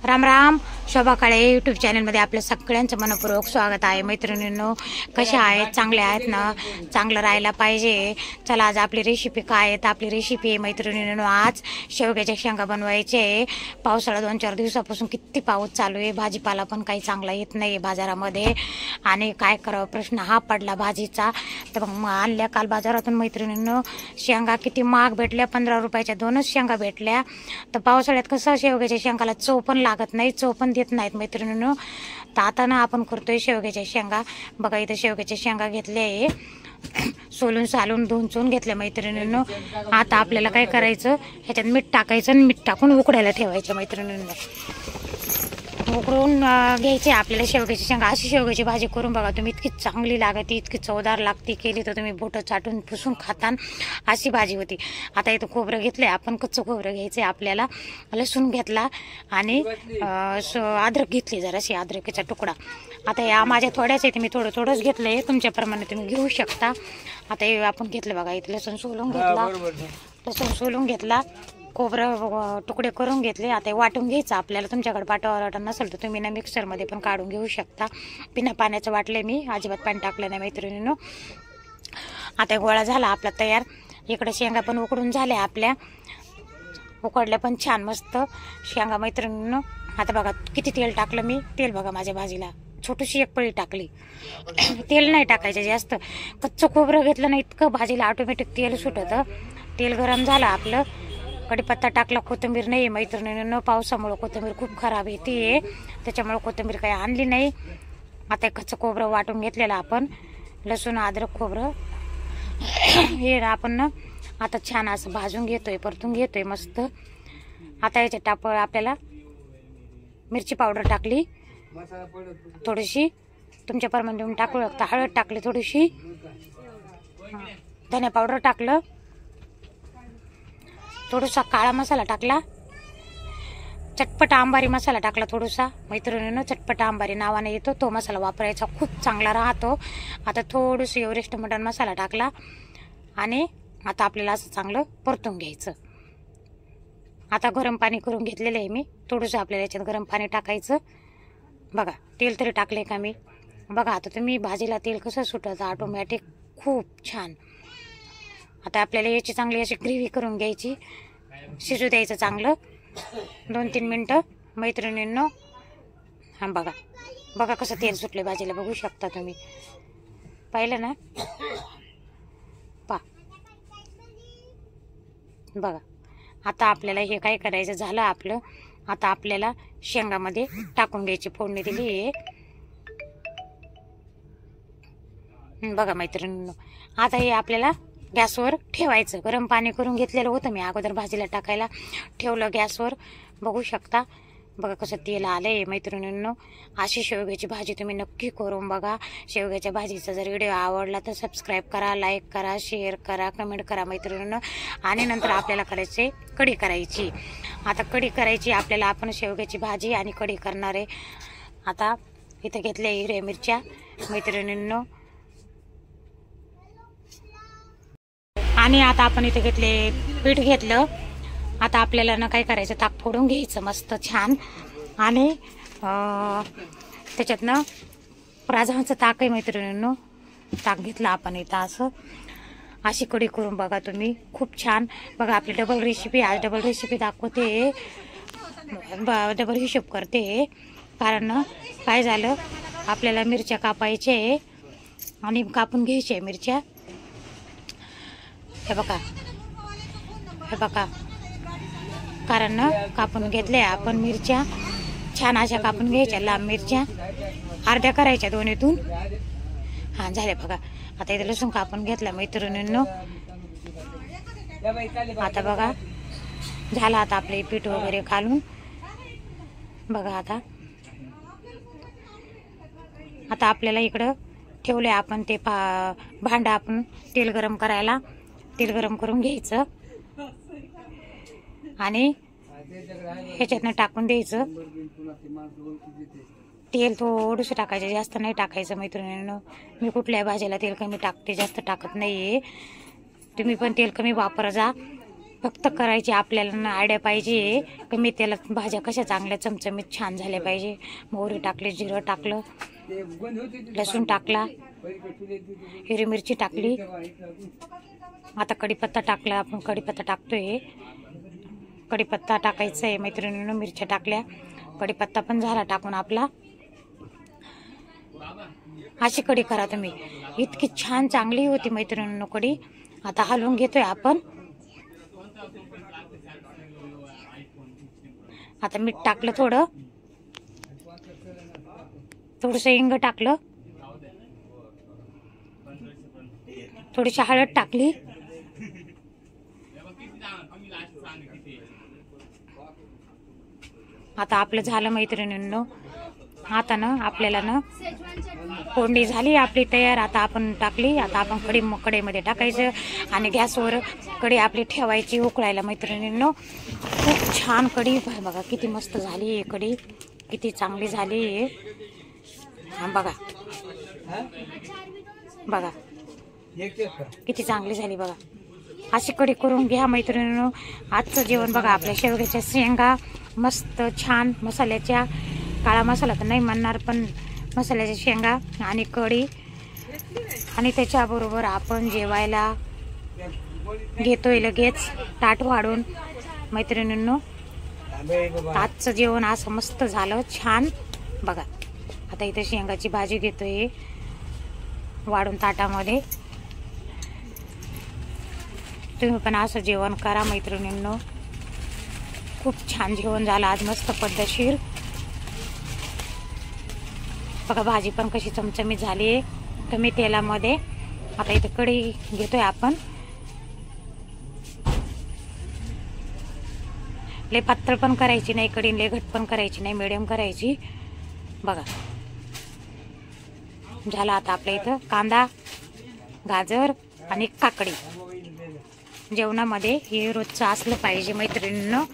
राम राम. शोभा काळे YouTube चॅनलमध्ये आपल्या सगळ्यांचं मनपूर्वक स्वागत आहे. मैत्रिणींनो, कशा आहेत? चांगले आहेत ना? चांगलं राहायला पाहिजे. चला, आज आपली रेसिपी काय आहे? तर आपली रेसिपी आहे मैत्रिणींनो, आज शेवग्याच्या शेंगा बनवायचे. पावसाळा 2-4 दिवसापासून किती पाऊस चालू आहे, भाजीपाला पण काही चांगला येत नाही बाजारामध्ये आणि काय करावं प्रश्न हा पडला भाजीचा. तर मग आणल्या काल बाजारातून मैत्रिणींनो शेंगा. किती महाग भेटल्या, 15 रुपयाच्या 2च शेंगा भेटल्या. तर पावसाळ्यात कसं शेवग्याच्या शेंगाला चव पण लागत नाही, चव पण देत नाहीत मैत्रिणींनो. तर आता ना आपण करतोय शेवग्याच्या शेंगा. बघा इथं शेवग्याच्या शेंगा घेतल्या आहे, सोलून सालून धुवून चून घेतल्या मैत्रिणींनो. आता आपल्याला काय करायचं, ह्याच्यात मीठ टाकायचं आणि मीठ टाकून उकडायला ठेवायचं मैत्रिणींनो. उकडून घ्यायचे आपल्याला शेवग्याची शेंगा. अशी शेवग्याची भाजी करून बघा तुम्ही, इतकी चांगली लागते, इतकी चवदार लागते. केली तर तुम्ही बोटं चाटून पुसून खातान अशी भाजी होती. आता इथं खोबरं घेतलंय आपण, कच्चं खोबरं घ्यायचंय आपल्याला. लसूण घेतला आणि अद्रक घेतली, जराशी अद्रकीचा तुकडा. आता या माझ्या थोड्याच आहे, मी थोडंच घेतलंय, तुमच्याप्रमाणे तुम्ही घेऊ शकता. आता हे आपण घेतलं बघा, इथं लसूण सोलून घेतला, खोबरं तुकडे करून घेतले. आता वाटून घ्यायचं आपल्याला. तुमच्याकडे वाटण नसेल तर तुम्ही ना मिक्सरमध्ये पण काढून घेऊ शकता. बिना पाण्याचं वाटले मी, अजिबात पाणी टाकलं नाही मैत्रिणींनो. आता गोळा झाला आपला तयार. इकडे शेंगा पण उकडून झाल्या आपल्या, उकडल्या पण छान मस्त शेंगा मैत्रिणींनो. आता बघा किती तेल टाकलं मी. तेल बघा माझ्या भाजीला छोटीशी एक पळी टाकली. तेल नाही टाकायचं जास्त. कच्चं खोबरं घेतलं ना, इतकं भाजीला ऑटोमॅटिक तेल सुटतं. तेल गरम झालं आपलं, कढीपत्ता टाकला. कोथिंबीर नाही मैत्रिणींनो, पावसामुळं कोथिंबीर खूप खराब येते, त्याच्यामुळे कोथिंबीर काही आणली नाही. आता कच्चं खोबरं वाटून घेतलेलं आपण, लसूण अद्रक खोबरं हे आपण ना आता छान असं भाजून घेतोय, परतून घेतोय मस्त. आता याच्यात आपल्याला मिरची पावडर टाकली थोडीशी, तुमच्या प्रमाणे टाकू शकता. हळद टाकली थोडीशी, धने पावडर टाकलं, थोडासा काळा मसाला टाकला, चटपटा अंबारी मसाला टाकला थोडासा मैत्रिणींनो. चटपटा अंबारी नावाने येतो तो मसाला वापरायचा, खूप चांगला राहतो. आता थोडंसं एव्हरेस्ट मटण मसाला टाकला आणि आता आपल्याला असं चांगलं परतून घ्यायचं. आता गरम पाणी करून घेतलेलं आहे मी, थोडंसं आपल्याला याच्यात गरम पाणी टाकायचं. बघा तेल तरी टाकले का मी. बघा आता तुम्ही भाजीला तेल कसं सुटतं ऑटोमॅटिक, खूप छान. आता आपल्याला याची चांगली अशी ग्रेव्ही करून घ्यायची, शिजू द्यायचं चांगलं 2-3 मिनटं मैत्रिणींनो. हां बघा कसं तेल सुटले भाजीला, बघू शकता तुम्ही. पाहिलं ना, बघा. आता आपल्याला हे काय करायचं झालं आपलं. आता आपल्याला शेंगामध्ये टाकून घ्यायची, फोडणी दिली आहे बघा मैत्रिणींनो. आता हे आपल्याला गॅसवर ठेवायचं. गरम पाणी करून घेतलेलं होतं मी अगोदर, भाजीला टाकायला ठेवलं गॅसवर, बघू शकता. बघा कसं तेल आलं आहे मैत्रिणींनो. अशी शेवग्याची भाजी तुम्ही नक्की करून बघा. शेवग्याच्या भाजीचा जर व्हिडिओ आवडला तर सबस्क्राईब करा, लाईक करा, शेअर करा, कमेंट करा मैत्रिणींनो. आणि नंतर आपल्याला करायचे कढी करायची. आता कढी करायची आपल्याला, आपण शेवग्याची भाजी आणि कढी करणार आहे. आता इथं घेतल्या हिरव्या मिरच्या मैत्रिणींनो, आणि आता आपण इथे घेतले पीठ घेतलं. आता आपल्याला ना काय करायचं, ताक फोडून घ्यायचं मस्त छान. आणि त्याच्यात ना राजहंसचं ताक आहे मैत्रिणींनो, ताक घेतलं आपण इथं असं. अशी कढी करून बघा तुम्ही, खूप छान. बघा आपली डबल रेसिपी, आज डबल रेसिपी दाखवते, डबल हिशोब करते. कारण काय झालं, आपल्याला मिरच्या कापायचे आणि कापून घ्यायच्या मिरच्या. हे बघा कारण ना कापून घेतल्या आपण मिरच्या, छान अशा कापून घ्यायच्या. लांब मिरच्या अर्ध्या करायच्या दोन्हीतून. हां झाले बघा. आता इथे लसूण कापून घेतला मैत्रिणींनो. आता बघा झालं. आता आपले पीठ वगैरे घालून बघा. आता आपल्याला इकडं ठेवले आपण ते भांडं, आपण तेल गरम करायला. तेल गरम करून घ्यायचं आणि ह्याच्यातनं टाकून द्यायचं. तेल थोडंसं टाकायचं, जास्त नाही टाकायचं मैत्रिणींनो. मी कुठल्याही भाजीला तेल कमी टाकते, जास्त टाकत नाही आहे. तुम्ही पण तेल कमी वापरा जा. फक्त करायची आपल्याला ना आयडिया पाहिजे कमी तेलात भाज्या कशा चांगल्या चमचमीत छान झाल्या पाहिजे. मोहरी टाकली, जिरं टाकलं, लसूण टाकला, हिरवी मिरची टाकली. आता कढीपत्ता टाकला. आपण कढीपत्ता टाकतोय. कढीपत्ता टाकायचा आहे मैत्रिणींनो. मिरच्या टाकल्या, कढीपत्ता पण झाला टाकून आपला. अशी कढी करा तुम्ही, इतकी छान चांगली होती मैत्रिणींनो कढी. आता हलवून घेतोय आपण. आता मीठ टाकलं, थोडंसं हिंग टाकलं, थोडीशी हळद टाकली. आता आपलं झालं मैत्रिणींनो. आता ना आपल्याला ना फोडणी झाली आपली तयार. आता आपण टाकली. आता आपण कढईमध्ये टाकायचं आणि गॅसवर कढई आपली ठेवायची उकळायला मैत्रिणींनो. खूप छान कढी बघा, किती मस्त झाली आहे कढी, किती चांगली झाली आहे. हा बघा बघा किती चांगली झाली बघा. अशी कढी करून घ्या मैत्रिणींनो. आजचं जेवण बघा, आपल्या शेवग्याच्या शेंगा मस्त छान मसाल्याच्या, काळा मसाला तर नाही म्हणणार पण मसाल्याच्या शेंगा आणि कढी, आणि त्याच्याबरोबर आपण जेवायला घेतोय लगेच ताट वाढून मैत्रिणींनो. आजचं जेवण असं मस्त झालं छान बघा. आता इथे शेंगाची भाजी घेतोय वाढून ताटामध्ये. तुम्ही पण असं जेवण करा मैत्रिणींनो. खूप छान जेवण झालं आज, मस्त पद्धतशीर बघा. भाजी पण कशी चमचमीत झाली आहे कमी तेलामध्ये. आता इथे कढई घेतोय आपण. लय पातळ पण करायची नाही कढी, लय घट पण करायची नाही, मिडियम करायची बघा. झालं आता आपल्या इथं कांदा, गाजर आणि काकडी. जेवणामध्ये हे रोजचं असलं पाहिजे मैत्रिणींनो.